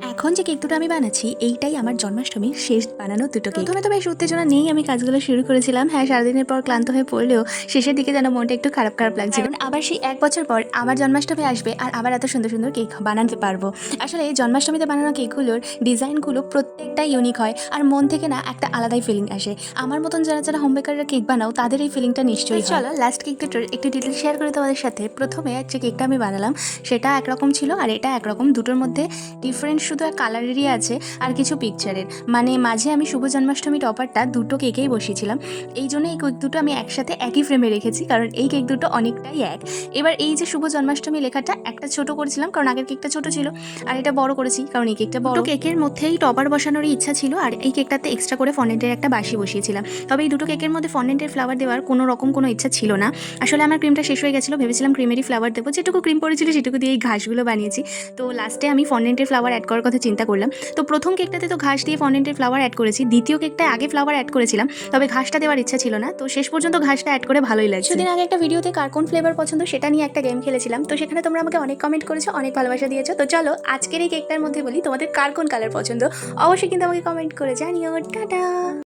এখন যে কেক দুটো আমি বানাচ্ছি এইটাই আমার জন্মাষ্টমীর শেষ বানানো দুটো কেক। প্রথমে তো বেশ উত্তেজনা নেই আমি কাজগুলো শুরু করেছিলাম। হ্যাঁ, সারাদিনের পর ক্লান্ত হয়ে পড়লেও শেষের দিকে যেন মনটা একটু খারাপ খারাপ লাগছে, কারণ আবার সেই 1 বছর পর আবার জন্মাষ্টমী আসবে আর আবার এত সুন্দর সুন্দর কেক বানাতে পারবো। আসলে এই জন্মাষ্টমীতে বানানো কেকগুলোর ডিজাইনগুলো প্রত্যেকটাই ইউনিক হয় আর মন থেকে না একটা আলাদাই ফিলিং আসে। আমার মতন যারা যারা হোম বেকাররা কেক বানাও তাদের এই ফিলিংটা নিশ্চয়ই হয়। চলো লাস্ট কেক দুটোর একটু ডিটেল শেয়ার করে তোমাদের সাথে। প্রথমে যে কেকটা আমি বানালাম সেটা একরকম ছিল আর এটা একরকম, দুটোর মধ্যে ডিফারেন্ট শুধু কালারেরই আছে আর কিছু পিকচারের। মানে মাঝে আমি শুভ জন্মাষ্টমী টপারটা দুটো কেকেই বসিয়েছিলাম, এই জন্য এই কেক দুটো আমি একসাথে একই ফ্রেমে রেখেছি, কারণ এই কেক দুটো অনেকটাই এক। এবার এই যে শুভ জন্মাষ্টমী লেখাটা একটা ছোট করেছিলাম কারণ আগের কেকটা ছোট ছিল, আর এটা বড় করেছি কারণ এই কেকটা বড়। কেকের মধ্যেই টপার বসানোর ইচ্ছা ছিল আর এই কেকটাতে এক্সট্রা করে ফন্ডেন্টের একটা বাসি বসিয়েছিলাম। তবে এই দুটো কেকের মধ্যে ফন্ডেন্টের ফ্লাওয়ার দেওয়ার কোনো ইচ্ছা ছিল না। আসলে আমার ক্রিমটা শেষ হয়ে গেছিলো, ভেবেছিলাম ক্রিমেরই ফ্লাওয়ার দেবো, যেটুকু ক্রিম পড়েছিল সেটুকু দিয়ে এই ঘাসগুলো বানিয়েছি। তো লাস্টে আমি ফন্ডেন্টের ফ্লাওয়ার অ্যাড করার কথা চিন্তা করলাম। তো প্রথম কেকটাতে তো ঘাস দিয়ে ফন্ডেন্টের ফ্লাওয়ার অ্যাড করেছি, দ্বিতীয় কেকটায় আগে ফ্লাওয়ার অ্যাড করেছিলাম, তবে ঘাসটা দেওয়ার ইচ্ছা ছিল না। তো শেষ পর্যন্ত ঘাসটা অ্যাড করে ভালোই লাগছে। সেদিন আগে একটা ভিডিওতে কার কোন ফ্লেভার পছন্দ সেটা নিয়ে একটা গেম খেলেছিলাম, তো সেখানে তোমরা আমাকে অনেক কমেন্ট করেছো, অনেক ভালোবাসা দিয়েছো। তো চলো আজকের এই কেকটার মধ্যে বলি তোমাদের কার কোন কালার পছন্দ, অবশ্যই কিন্তু আমাকে কমেন্ট করে জানিও। টাটা।